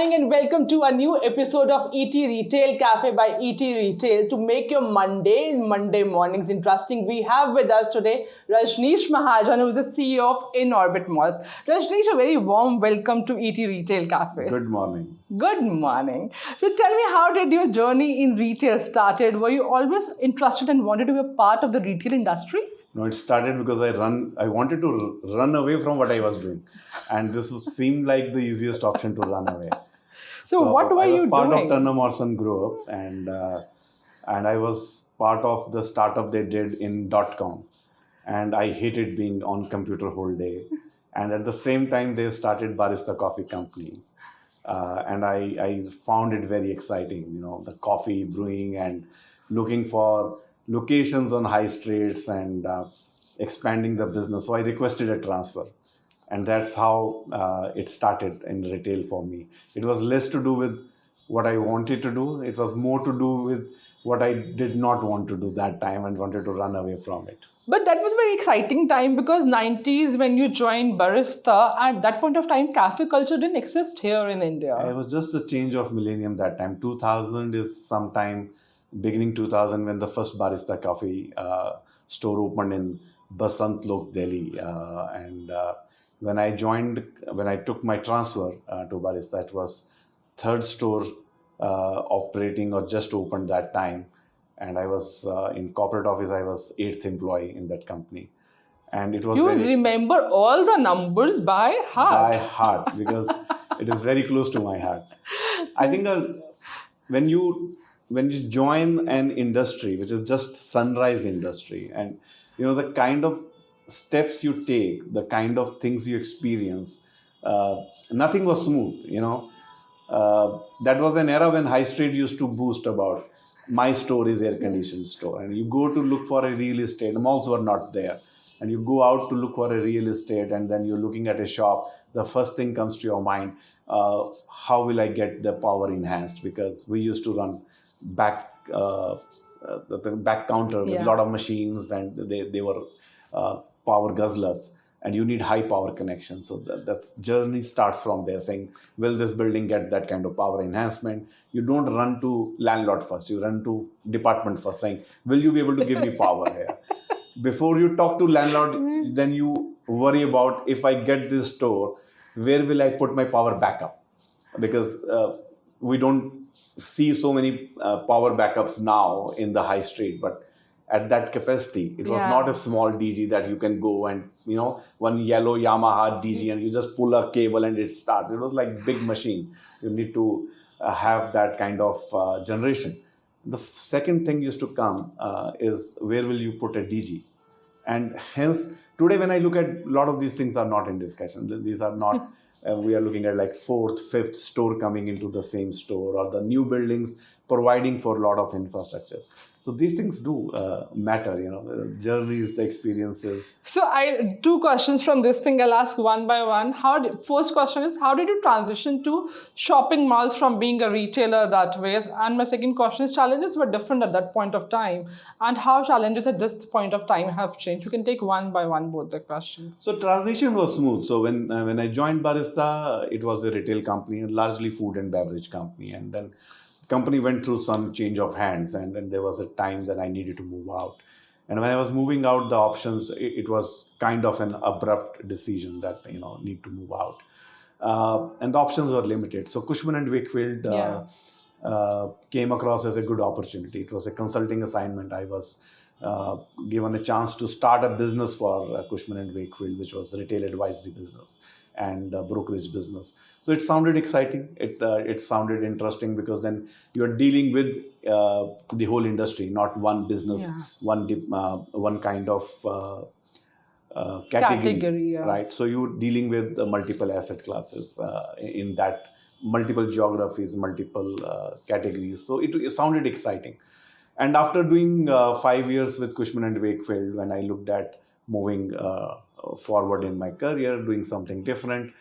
morning and welcome to a new episode of ET Retail Cafe by ET Retail. To make your Monday mornings interesting, we have with us today Rajneesh Mahajan, who is the CEO of In Orbit Malls. Rajneesh, a very warm welcome to ET Retail Cafe. Good morning. Good morning. So tell me, how did your journey in retail started? Were you always interested and wanted to be a part of the retail industry? No, it started because I wanted to run away from what I was doing, and seemed like the easiest option to run away. So what were you doing? I was part of Turner Morrison Group, and I was part of the startup they did in .com, and I hated being on computer whole day. And at the same time, they started Barista Coffee Company, and I found it very exciting. You know, the coffee brewing and looking for locations on high streets and expanding the business. So I requested a transfer, and that's how it started in retail for me. It was less to do with what I wanted to do. It was more to do with what I did not want to do that time and wanted to run away from it. But that was a very exciting time because 90s when you joined Barista, at that point of time, cafe culture didn't exist here in India. It was just the change of millennium that time. 2000 is sometime beginning 2000 when the first Barista Coffee store opened in Basant Lok, Delhi. When I took my transfer to Barista, it was third store operating or just opened that time. And I was in corporate office, I was 8th employee in that company. And it was You remember all the numbers by heart? By heart, because it is very close to my heart. I think when you join an industry, which is just sunrise industry, and you know the kind of steps you take, the kind of things you experience, nothing was smooth. You know, that was an era when high street used to boast about my store is air conditioned store, and you go to look for a real estate. The malls were not there, and you go out to look for a real estate, and then you're looking at a shop. The first thing comes to your mind: how will I get the power enhanced? Because we used to run the back counter with a lot of machines, and they were power guzzlers, and you need high power connection. So that journey starts from there, saying, will this building get that kind of power enhancement? You don't run to landlord first, you run to department first, saying, will you be able to give me power here? Before you talk to landlord, then you worry about, if I get this store, where will I put my power backup? Because we don't see so many power backups now in the high street, but at that capacity, it was not a small DG that you can go and, you know, one yellow Yamaha DG and you just pull a cable and it starts. It was like big machine. You need to have that kind of generation. The second thing used to come is, where will you put a DG? And hence, today when I look at, a lot of these things are not in discussion. These are not, we are looking at like 4th, 5th store coming into the same store, or the new buildings providing for a lot of infrastructure. So these things do matter, you know, the journeys, the experiences. So two questions from this thing. I'll ask one by one. First question is, how did you transition to shopping malls from being a retailer that way? And my second question is, challenges were different at that point of time, and how challenges at this point of time have changed? You can take one by one both the questions. So transition was smooth. So when I joined Barista, it was a retail company, largely food and beverage company, and then company went through some change of hands, and then there was a time that I needed to move out. And when I was moving out, the options, it was kind of an abrupt decision that, you know, need to move out. And the options were limited. So Cushman & Wakefield came across as a good opportunity. It was a consulting assignment. I was given a chance to start a business for Cushman & Wakefield, which was retail advisory business and brokerage business. So it sounded exciting. It sounded interesting, because then you're dealing with the whole industry, not one business, one kind of category, right? So you're dealing with multiple asset classes in that, multiple geographies, multiple categories. So it sounded exciting. And after doing 5 years with Cushman & Wakefield, when I looked at moving forward in my career, doing something different,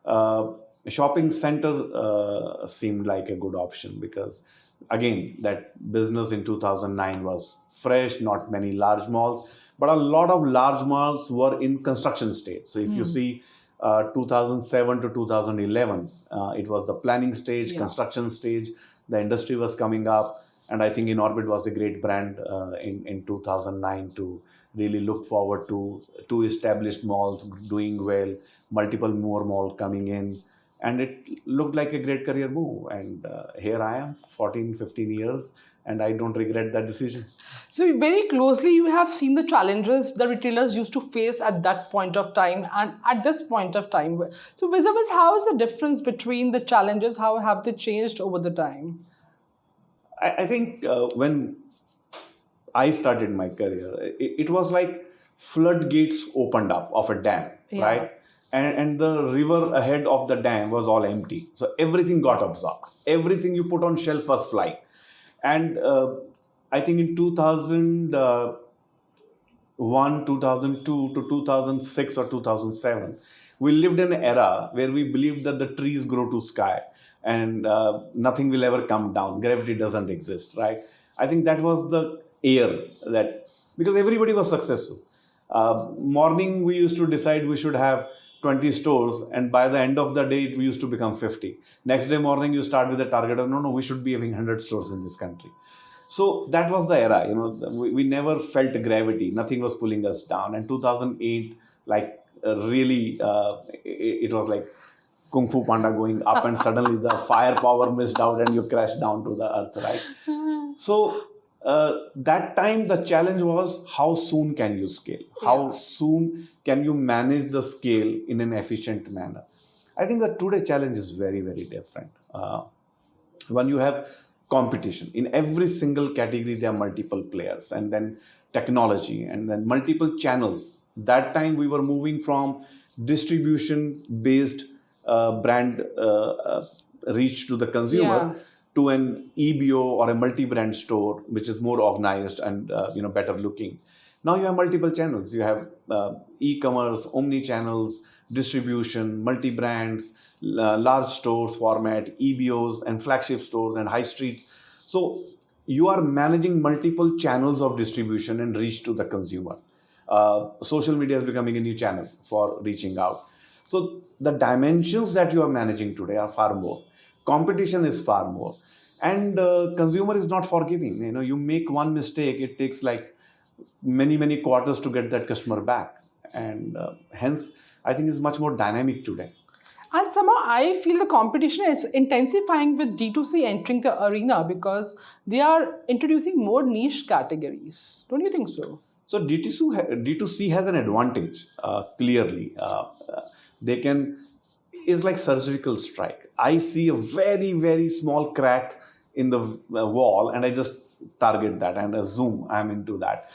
a shopping center seemed like a good option, because again, that business in 2009 was fresh, not many large malls, but a lot of large malls were in construction state. So if you see 2007 to 2011. It was the planning stage, construction stage. The industry was coming up, and I think Inorbit was a great brand in 2009 to really look forward to two established malls doing well, multiple more malls coming in, and it looked like a great career move. And here I am, 14, 15 years, and I don't regret that decision. So very closely, you have seen the challenges the retailers used to face at that point of time and at this point of time. So vis-a-vis, how is the difference between the challenges? How have they changed over the time? I think when I started my career, it was like floodgates opened up of a dam, right? And the river ahead of the dam was all empty. So everything got absorbed. Everything you put on shelf was flying. And I think in 2001, 2002 to 2006 or 2007, we lived in an era where we believed that the trees grow to sky and nothing will ever come down. Gravity doesn't exist, right? I think that was the air that, because everybody was successful. Morning, we used to decide we should have 20 stores, and by the end of the day, it used to become 50. Next day morning, you start with a target of, no, we should be having 100 stores in this country. So that was the era, we never felt gravity. Nothing was pulling us down. And 2008, like really, it was like Kung Fu Panda going up and suddenly the firepower missed out and you crashed down to the earth, right? So that time the challenge was, how soon can you scale? How soon can you manage the scale in an efficient manner? I think the today challenge is very, very different. When you have competition in every single category, there are multiple players, and then technology, and then multiple channels. That time we were moving from distribution based brand reach to the consumer to an EBO or a multi-brand store, which is more organized and better looking. Now you have multiple channels. You have e-commerce, omni-channels, distribution, multi-brands, large stores format, EBOs and flagship stores and high streets. So you are managing multiple channels of distribution and reach to the consumer. Social media is becoming a new channel for reaching out. So the dimensions that you are managing today are far more. Competition is far more. And consumer is not forgiving. You make one mistake, it takes like many, many quarters to get that customer back. And hence, I think it's much more dynamic today. And somehow I feel the competition is intensifying with D2C entering the arena because they are introducing more niche categories. Don't you think so? So D2C has an advantage, clearly. They can, it's like surgical strike. I see a very, very small crack in the wall and I just target that and assume I'm into that.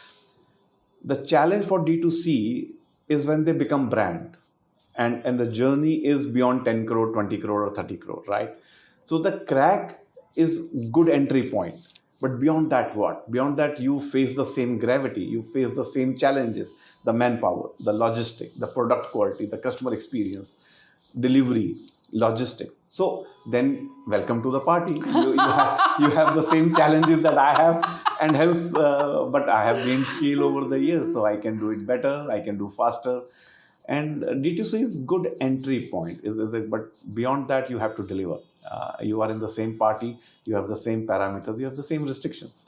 The challenge for D2C is when they become brand and the journey is beyond 10 crore, 20 crore or 30 crore, right? So the crack is good entry point. But beyond that, what? Beyond that, you face the same gravity, you face the same challenges, the manpower, the logistics, the product quality, the customer experience, delivery, logistic. So then welcome to the party. You have the same challenges that I have, and hence, but I have gained skill over the years, so I can do it better, I can do faster. And D2C is good entry point, but beyond that, you have to deliver. You are in the same party, you have the same parameters, you have the same restrictions.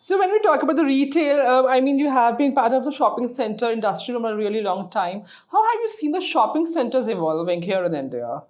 So when we talk about the retail, you have been part of the shopping center industry for a really long time. How have you seen the shopping centers evolving here in India?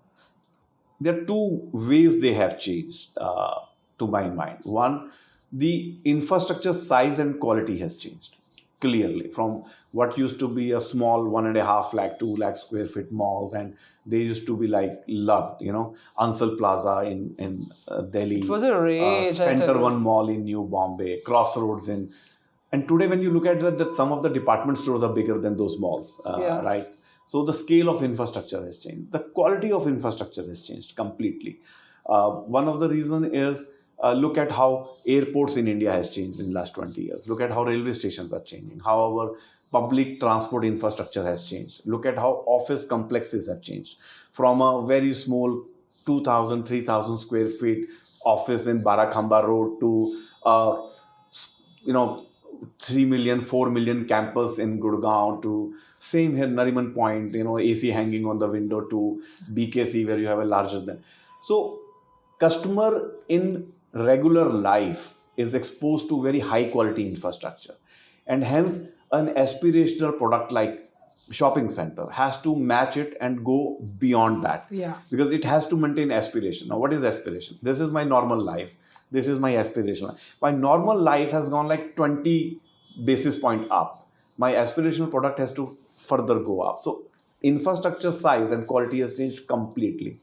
There are two ways they have changed, to my mind. One, the infrastructure size and quality has changed clearly from what used to be a small 1.5 lakh, 2 lakh square feet malls, and they used to be like loved, Ansal Plaza in Delhi, it was a rage, Center One Mall in New Bombay, Crossroads and today when you look at that some of the department stores are bigger than those malls, right? So the scale of infrastructure has changed. The quality of infrastructure has changed completely. One of the reasons is look at how airports in India has changed in the last 20 years. Look at how railway stations are changing, how our public transport infrastructure has changed. Look at how office complexes have changed. From a very small 2,000, 3,000 square feet office in Barakhamba Road to, 3 million, 4 million campus in Gurgaon to same here, Nariman Point, AC hanging on the window to BKC where you have a larger than. So customer in regular life is exposed to very high quality infrastructure, and hence an aspirational product like shopping center has to match it and go beyond that. Yeah. Because it has to maintain aspiration. Now what is aspiration? This is my normal life, this is my aspirational life. My normal life has gone like 20 basis point up, my aspirational product has to further go up. So infrastructure size and quality has changed completely.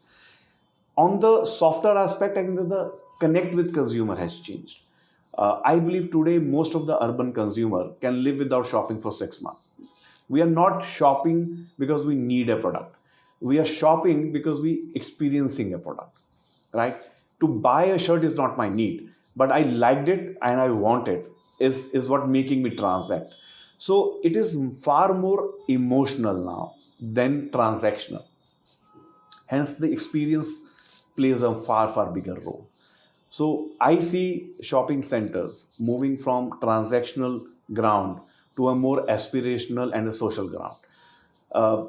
On the softer aspect, I think that the connect with consumer has changed. I believe today most of the urban consumer can live without shopping for 6 months. We are not shopping because we need a product. We are shopping because we experiencing a product, right? To buy a shirt is not my need, but I liked it and I want it is what making me transact. So it is far more emotional now than transactional. Hence the experience plays a far, far bigger role. So I see shopping centers moving from transactional ground to a more aspirational and a social ground. Uh,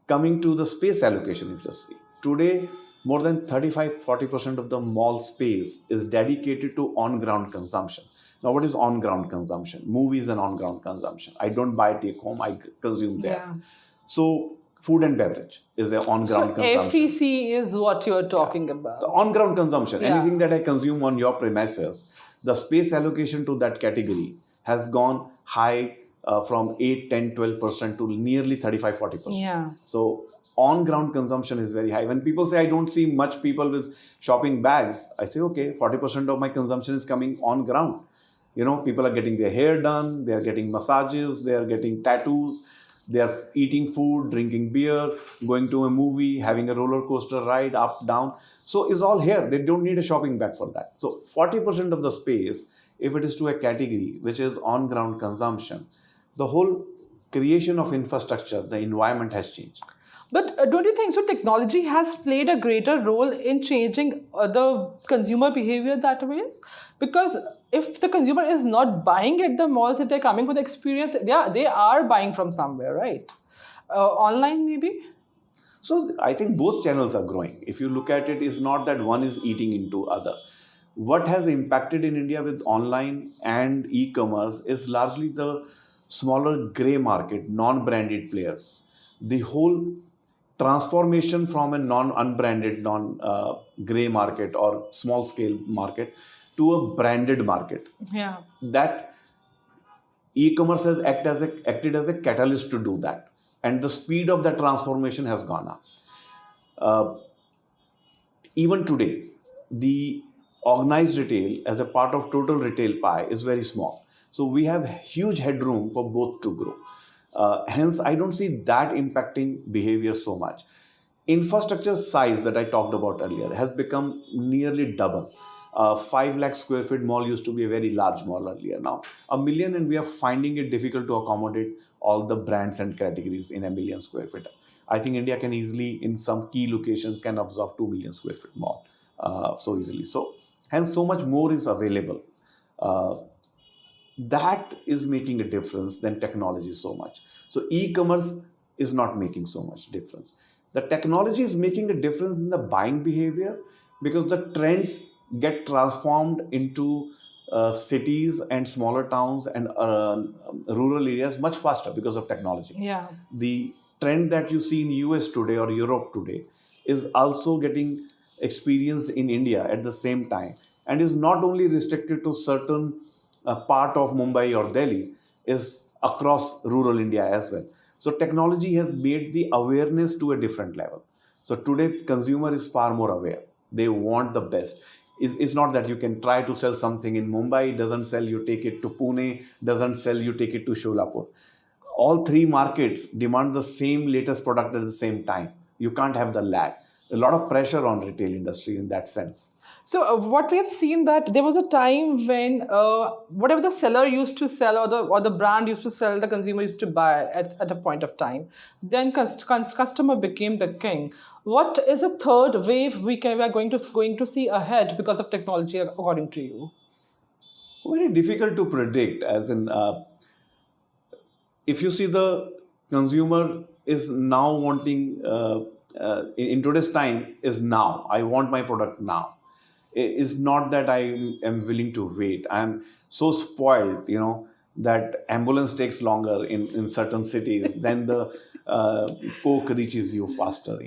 Coming to the space allocation industry, today more than 35-40% of the mall space is dedicated to on-ground consumption. Now what is on-ground consumption? Movies and on-ground consumption. I don't buy take home, I consume there. Yeah. So food and beverage is an on-ground consumption. FEC is what you're talking about. The on-ground consumption, Yeah. anything that I consume on your premises, the space allocation to that category has gone high from 8, 10, 12% to nearly 35-40%. Yeah. So on-ground consumption is very high. When people say I don't see much people with shopping bags, I say okay, 40% of my consumption is coming on ground. People are getting their hair done, they are getting massages, they are getting tattoos, they are eating food, drinking beer, going to a movie, having a roller coaster ride up, down. So it's all here. They don't need a shopping bag for that. So 40% of the space, if it is to a category which is on-ground consumption, the whole creation of infrastructure, the environment has changed. But don't you think so? Technology has played a greater role in changing the consumer behavior that ways? Because if the consumer is not buying at the malls, if they're coming for the experience, they are buying from somewhere, right? Online maybe? So I think both channels are growing. If you look at it, it's not that one is eating into others. What has impacted in India with online and e-commerce is largely the smaller gray market, non-branded players. The whole transformation from a non-unbranded, non-gray market or small-scale market to a branded market. Yeah. That e-commerce has acted as a catalyst to do that. And the speed of that transformation has gone up. Even today, the organized retail as a part of total retail pie is very small. So we have huge headroom for both to grow. Hence, I don't see that impacting behavior so much. Infrastructure size that I talked about earlier has become nearly double. 5 lakh square feet mall used to be a very large mall earlier. Now 1 million, and we are finding it difficult to accommodate all the brands and categories in 1 million square feet. I think India can easily, in some key locations, can absorb 2 million square feet mall so easily. So hence, so much more is available. That is making a difference than technology so much. So e-commerce is not making so much difference. The technology is making a difference in the buying behavior because the trends get transformed into cities and smaller towns and rural areas much faster because of technology. Yeah. The trend that you see in US today or Europe today is also getting experienced in India at the same time, and is not only restricted to certain part of Mumbai or Delhi, is across rural India as well. So technology has made the awareness to a different level. So today consumer is far more aware. They want the best. It's not that you can try to sell something in Mumbai, doesn't sell, you take it to Pune, doesn't sell, you take it to Sholapur. All three markets demand the same latest product at the same time. You can't have the lag. A lot of pressure on retail industry in that sense. So what we have seen that there was a time when whatever the seller used to sell or the brand used to sell, the consumer used to buy at a point of time. Then customer became the king. What is a third wave we are going to see ahead because of technology, according to you? Very difficult to predict, as in, if you see, the consumer is now wanting, in today's time, is now. I want my product now. It's not that I am willing to wait. I'm so spoiled, that ambulance takes longer in certain cities than the Coke reaches you faster.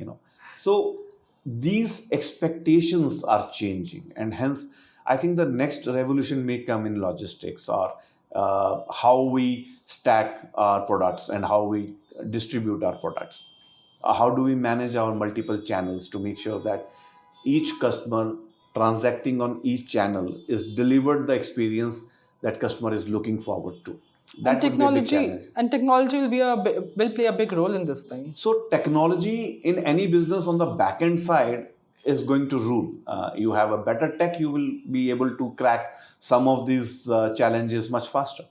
So these expectations are changing, and hence I think the next revolution may come in logistics, or how we stack our products and how we distribute our products. How do we manage our multiple channels to make sure that each customer transacting on each channel is delivered the experience that customer is looking forward to. That would be a big challenge. And technology will play a big role in this thing. So technology in any business on the back end side is going to rule. You have a better tech, you will be able to crack some of these challenges much faster.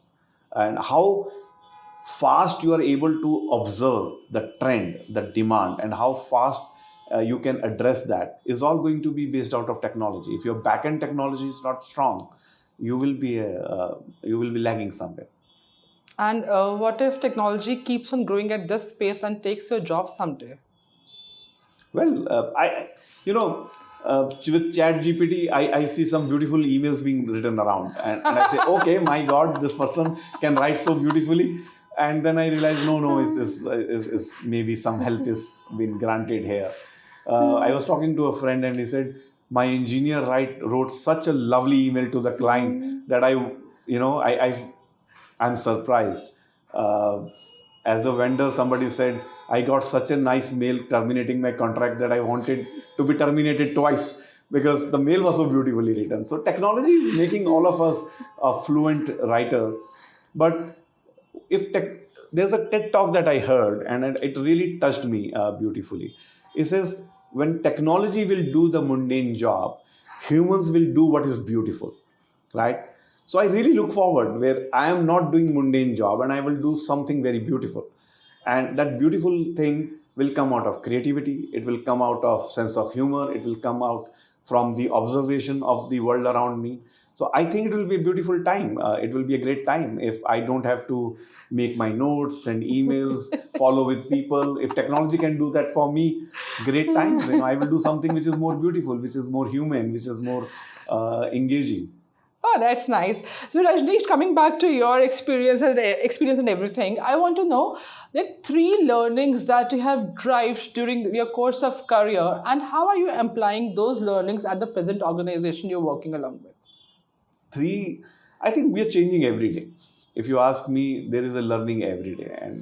And how fast you are able to observe the trend, the demand, and how fast you can address that is all going to be based out of technology. If your back-end technology is not strong, you will be lagging somewhere. And what if technology keeps on growing at this pace and takes your job someday? Well, with Chat GPT, I see some beautiful emails being written around, and I say, okay, my God, this person can write so beautifully. And then I realize, no, it's maybe some help is been granted here. I was talking to a friend, and he said, my engineer wrote such a lovely email to the client that I'm surprised. As a vendor, somebody said, I got such a nice mail terminating my contract that I wanted to be terminated twice because the mail was so beautifully written. So technology is making all of us a fluent writer. But there's a TED talk that I heard, and it really touched me beautifully. It says, when technology will do the mundane job, humans will do what is beautiful, right? So I really look forward where I am not doing mundane job and I will do something very beautiful. And that beautiful thing will come out of creativity. It will come out of sense of humor. It will come out from the observation of the world around me. So I think it will be a beautiful time. It will be a great time if I don't have to make my notes, send emails, follow with people. If technology can do that for me, great times. I will do something which is more beautiful, which is more human, which is more engaging. Oh, that's nice. So, Rajneesh, coming back to your experience and everything, I want to know the 3 learnings that you have derived during your course of career, and how are you applying those learnings at the present organization you're working along with? 3, I think we are changing every day. If you ask me, there is a learning every day, and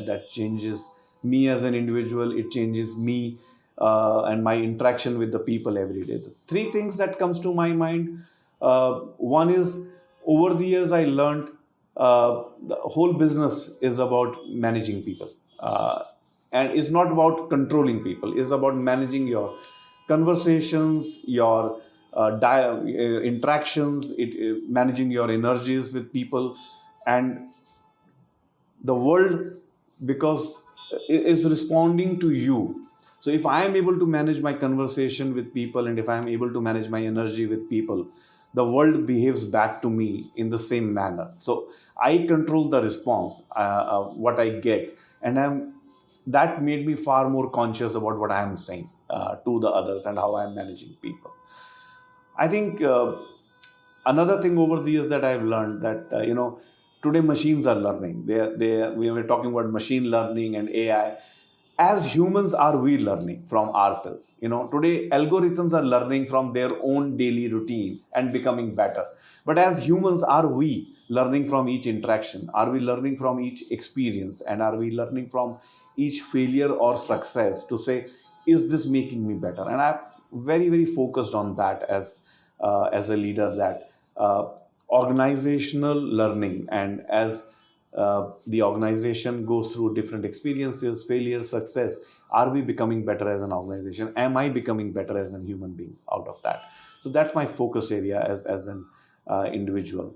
that changes me as an individual. It changes me and my interaction with the people every day. The 3 things that comes to my mind. One is, over the years I learned the whole business is about managing people, and it's not about controlling people. It's about managing your conversations, your interactions, managing your energies with people, and the world because is responding to you. So if I am able to manage my conversation with people, and if I am able to manage my energy with people, the world behaves back to me in the same manner. So I control the response, what I get, and that made me far more conscious about what I am saying to the others and how I am managing people. I think another thing over the years that I've learned that today machines are learning. We were talking about machine learning and AI. As humans, are we learning from ourselves? Today algorithms are learning from their own daily routine and becoming better. But as humans, are we learning from each interaction? Are we learning from each experience? And are we learning from each failure or success to say, is this making me better? And I'm very, very focused on that as a leader, that organizational learning, and as the organization goes through different experiences, failure, success, are we becoming better as an organization? Am I becoming better as a human being out of that? So that's my focus area as an individual.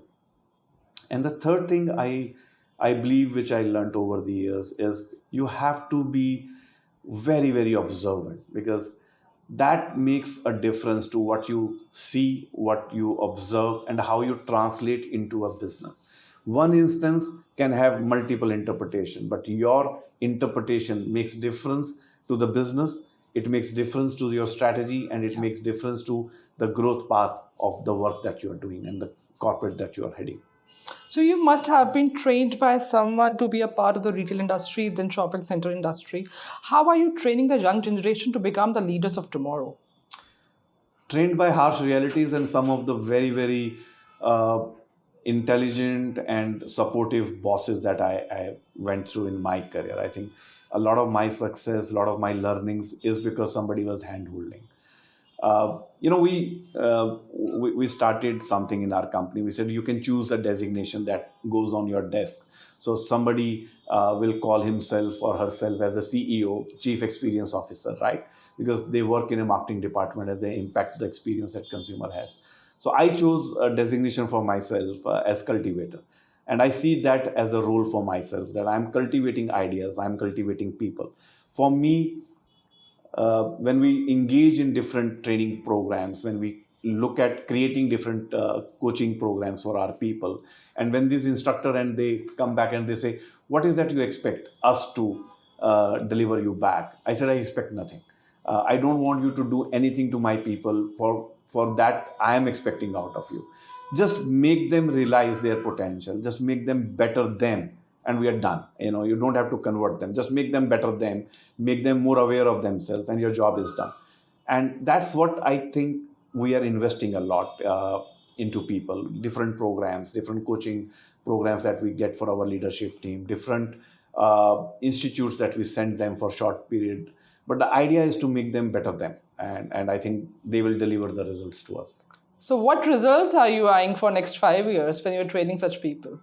And the third thing I believe, which I learned over the years, is you have to be very, very observant, because that makes a difference to what you see, what you observe, and how you translate into a business. One instance can have multiple interpretation, but your interpretation makes difference to the business. It makes difference to your strategy, and it makes difference to the growth path of the work that you are doing and the corporate that you are heading. So you must have been trained by someone to be a part of the retail industry, then shopping center industry. How are you training the young generation to become the leaders of tomorrow? Trained by harsh realities and some of the very, very intelligent and supportive bosses that I went through in my career. I think a lot of my success, a lot of my learnings is because somebody was hand-holding. We started something in our company. We said you can choose a designation that goes on your desk. So somebody will call himself or herself as a CEO, Chief Experience Officer, right? Because they work in a marketing department and they impact the experience that consumer has. So I chose a designation for myself as cultivator. And I see that as a role for myself, that I'm cultivating ideas, I'm cultivating people. For me, when we engage in different training programs, when we look at creating different coaching programs for our people, and when this instructor and they come back and they say, what is that you expect us to deliver you back? I said, I expect nothing. I don't want you to do anything to my people. For that, I am expecting out of you. Just make them realize their potential. Just make them better them, and we are done. You don't have to convert them. Just make them better them, make them more aware of themselves, and your job is done. And that's what I think we are investing a lot into people. Different programs, different coaching programs that we get for our leadership team, different institutes that we send them for short period. But the idea is to make them better them, and I think they will deliver the results to us. So what results are you eyeing for next 5 years when you're training such people?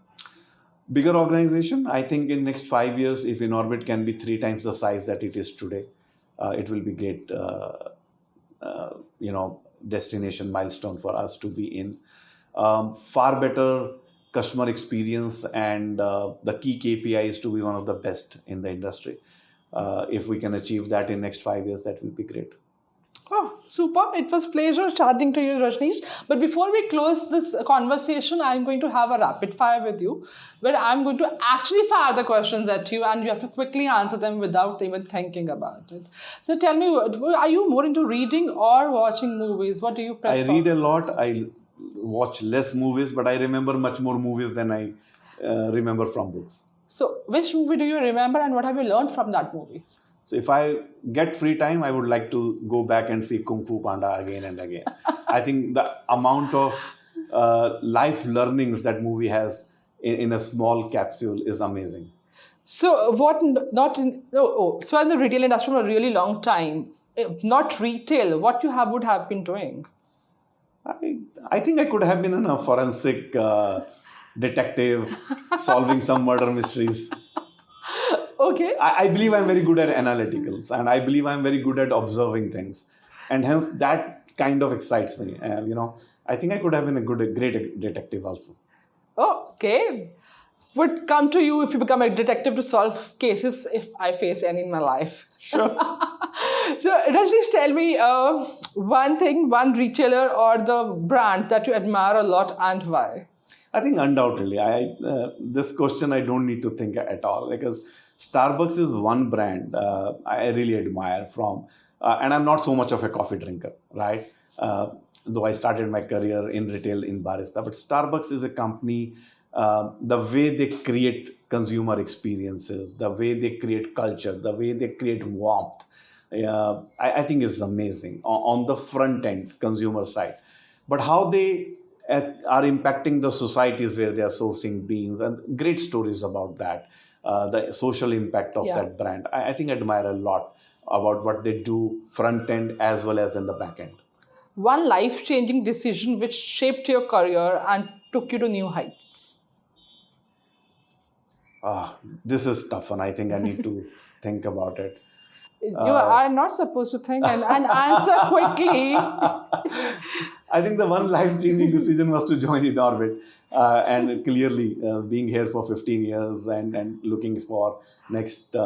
Bigger organization. I think in next 5 years, if InOrbit can be 3 times the size that it is today, it will be great, destination milestone for us to be in. Far better customer experience, and the key KPI is to be one of the best in the industry. If we can achieve that in next 5 years, that will be great. Oh, super. It was pleasure chatting to you, Rajneesh. But before we close this conversation, I'm going to have a rapid fire with you, where I'm going to actually fire the questions at you, and you have to quickly answer them without even thinking about it. So tell me, are you more into reading or watching movies? What do you prefer? I read a lot. I watch less movies, but I remember much more movies than I remember from books. So which movie do you remember, and what have you learned from that movie? So if I get free time, I would like to go back and see Kung Fu Panda again and again. I think the amount of life learnings that movie has in a small capsule is amazing. So so in the retail industry for a really long time, not retail, what you would have been doing? I think I could have been a forensic detective solving some murder mysteries. Okay. I believe I'm very good at analyticals, and I believe I'm very good at observing things, and hence that kind of excites me. I think I could have been a great detective also. Okay. Would come to you if you become a detective to solve cases if I face any in my life. Sure. So Rajneesh, tell me one thing, one retailer or the brand that you admire a lot, and why? I think undoubtedly, this question I don't need to think at all, because Starbucks is one brand I really admire from, and I'm not so much of a coffee drinker, right? Though I started my career in retail in barista, but Starbucks is a company, the way they create consumer experiences, the way they create culture, the way they create warmth, I think is amazing on the front end, consumer side. But how they are impacting the societies where they are sourcing beans, and great stories about that. The social impact of that brand. I think I admire a lot about what they do front end as well as in the back end. One life-changing decision which shaped your career and took you to new heights. This is tough, and I think I need to think about it. You are not supposed to think and answer quickly. I think the one life-changing decision was to join InOrbit, and clearly being here for 15 years and looking for next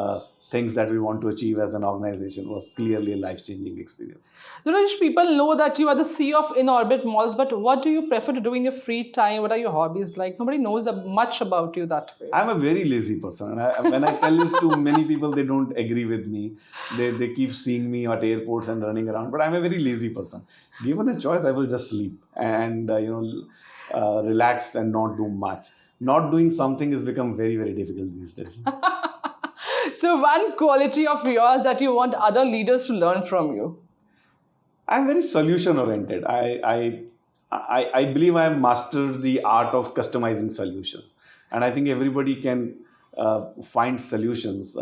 things that we want to achieve as an organization was clearly a life-changing experience. Rajneesh, people know that you are the CEO of in-orbit malls, but what do you prefer to do in your free time? What are your hobbies like? Nobody knows much about you that way. I'm a very lazy person. And when I tell it to many people, they don't agree with me. They keep seeing me at airports and running around. But I'm a very lazy person. Given a choice, I will just sleep and relax and not do much. Not doing something has become very, very difficult these days. So one quality of yours that you want other leaders to learn from you? I'm very solution oriented. I believe I have mastered the art of customizing solution, and I think everybody can find solutions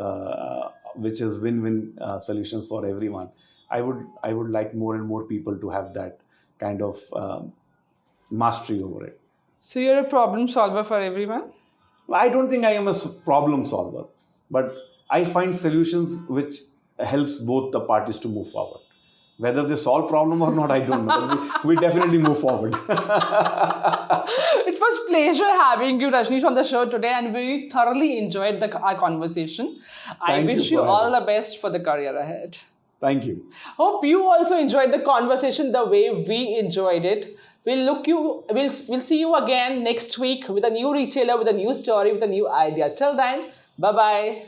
which is win-win solutions for everyone. I would like more and more people to have that kind of mastery over it. So you're a problem solver for everyone? I don't think I am a problem solver, but I find solutions which helps both the parties to move forward. Whether they solve problem or not, I don't know. But we definitely move forward. It was pleasure having you, Rajneesh, on the show today, and we thoroughly enjoyed our conversation. I wish you all the best for the career ahead. Thank you. Hope you also enjoyed the conversation the way we enjoyed it. We'll see you again next week with a new retailer, with a new story, with a new idea. Till then, bye-bye.